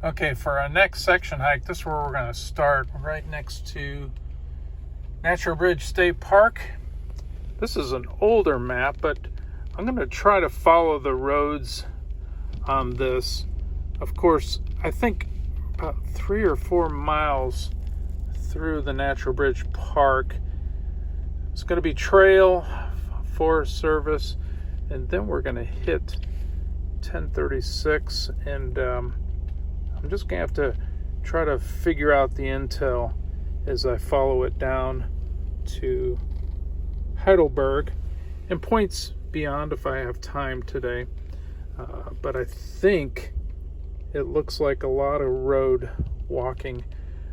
Okay, for our next section hike, this is where we're going to start, right next to Natural Bridge State Park. This is an older map, but I'm going to try to follow the roads on this. Of course, I think about 3 or 4 miles through the Natural Bridge Park. It's going to be trail, Forest Service, and then we're going to hit 1036, and I'm just going to have to try to figure out the intel as I follow it down to Heidelberg and points beyond if I have time today. But I think it looks like a lot of road walking.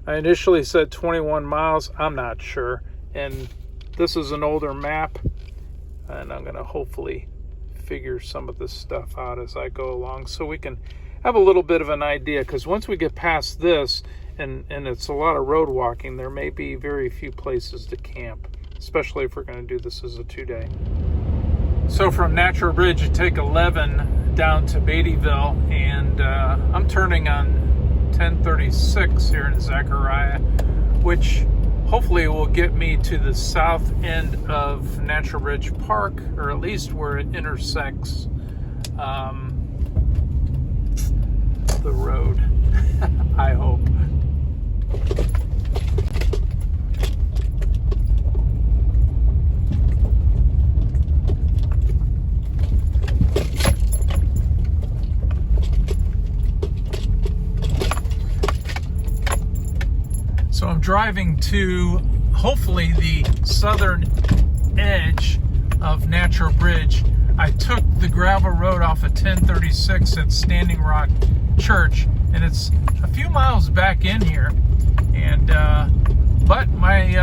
I initially said 21 miles. I'm not sure. And this is an older map, and I'm going to hopefully figure some of this stuff out as I go along so we can have a little bit of an idea, because once we get past this and it's a lot of road walking, there may be very few places to camp, especially if we're going to do this as a 2-day. So from Natural Bridge you take 11 down to Beattyville, and I'm turning on 1036 here in Zachariah, which hopefully will get me to the south end of Natural Bridge Park, or at least where it intersects the road. I hope. So I'm driving to hopefully the southern edge of Natural Bridge. I took the gravel road off of 1036 at Standing Rock Church, and it's a few miles back in here, and but my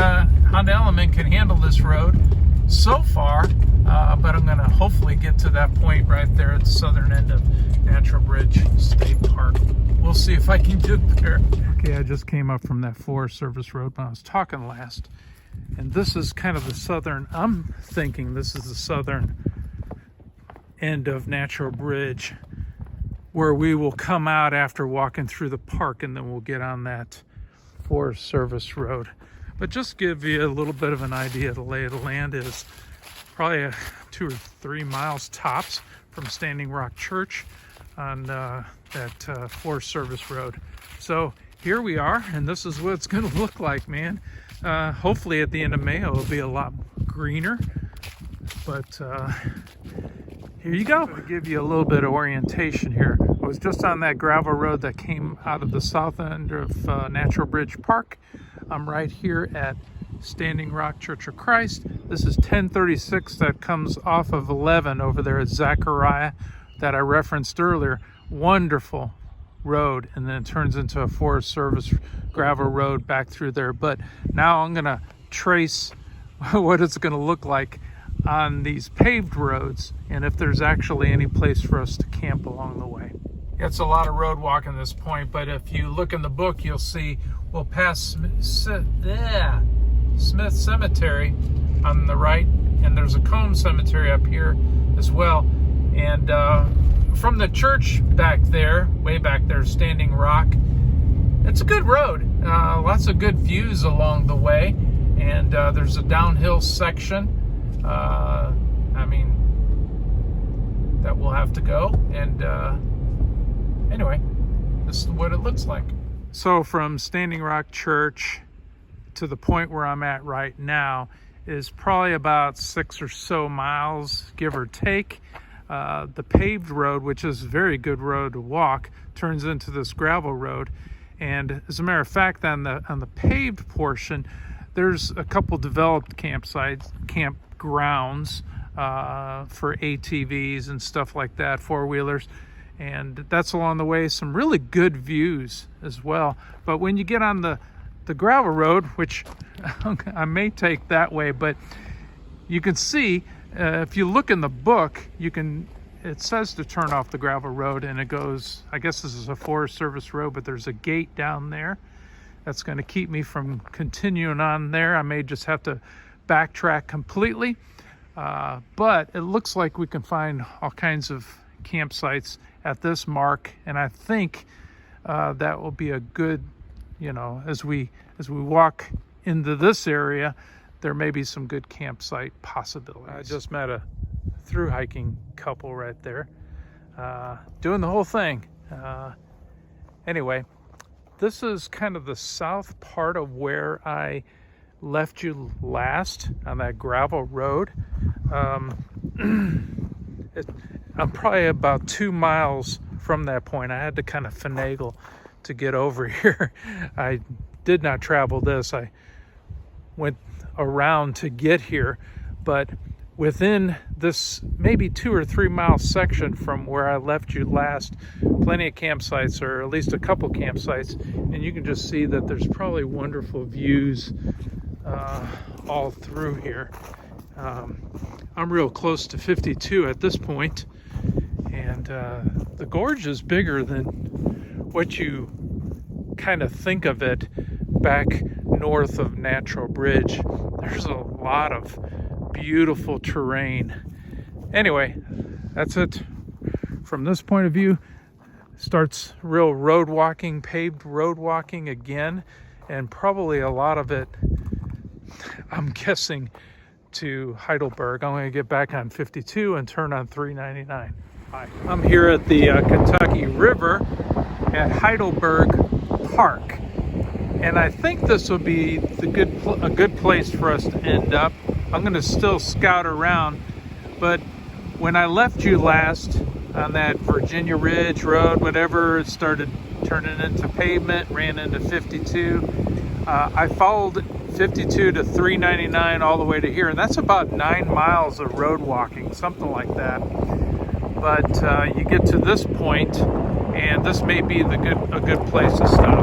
Honda Element can handle this road so far, but I'm going to hopefully get to that point right there at the southern end of Natural Bridge State Park. We'll see if I can get there. Okay, I just came up from that Forest Service road when I was talking last, and this is kind of the southern, I'm thinking this is the southern end of Natural Bridge, where we will come out after walking through the park, and then we'll get on that Forest Service road. But just give you a little bit of an idea of the lay of the land is probably 2 or 3 miles tops from Standing Rock Church on that Forest Service road. So here we are, and this is what it's going to look like, man. Hopefully at the end of May it'll be a lot greener, but here you go. To give you a little bit of orientation here. I was just on that gravel road that came out of the south end of Natural Bridge Park. I'm right here at Standing Rock Church of Christ. This is 1036 that comes off of 11 over there at Zachariah that I referenced earlier. Wonderful road, and then it turns into a Forest Service gravel road back through there. But now I'm going to trace what it's going to look like on these paved roads, and if there's actually any place for us to camp along the way. It's a lot of road walking at this point, but if you look in the book, you'll see we'll pass Smith Cemetery on the right, and there's a Combe Cemetery up here as well. And from the church back there, way back there, Standing Rock, it's a good road. Lots of good views along the way, and there's a downhill section. I mean, that will have to go, and anyway, this is what it looks like. So from Standing Rock Church to the point where I'm at right now is probably about 6 or so miles, give or take. The paved road, which is a very good road to walk, turns into this gravel road, and as a matter of fact, on the paved portion, there's a couple developed campsites, campgrounds for ATVs and stuff like that, four-wheelers, and that's along the way. Some really good views as well. But when you get on the gravel road, which I may take that way, but you can see if you look in the book, it says to turn off the gravel road, and it goes, I guess this is a Forest Service road, but there's a gate down there that's going to keep me from continuing on there. I may just have to backtrack completely, but it looks like we can find all kinds of campsites at this mark, and I think that will be a good, you know, as we walk into this area, there may be some good campsite possibilities. I just met a through hiking couple right there, doing the whole thing. Anyway, this is kind of the south part of where I left you last on that gravel road. I'm probably about 2 miles from that point. I had to kind of finagle to get over here. I did not travel this. I went around to get here, but within this maybe 2 or 3 mile section from where I left you last, plenty of campsites, or at least a couple campsites, and you can just see that there's probably wonderful views all through here. I'm real close to 52 at this point, and the gorge is bigger than what you kind of think of it back north of Natural Bridge. There's a lot of beautiful terrain. Anyway, that's it from this point of view. Starts real road walking, paved road walking again, and probably a lot of it, I'm guessing, to Heidelberg. I'm going to get back on 52 and turn on 399. Hi, I'm here at the Kentucky River at Heidelberg Park, and I think this will be a good place for us to end up. I'm going to still scout around, but when I left you last on that Virginia Ridge Road, whatever, it started turning into pavement, ran into 52. I followed 52 to 399 all the way to here, and that's about 9 miles of road walking, something like that. But you get to this point, and this may be a good place to stop.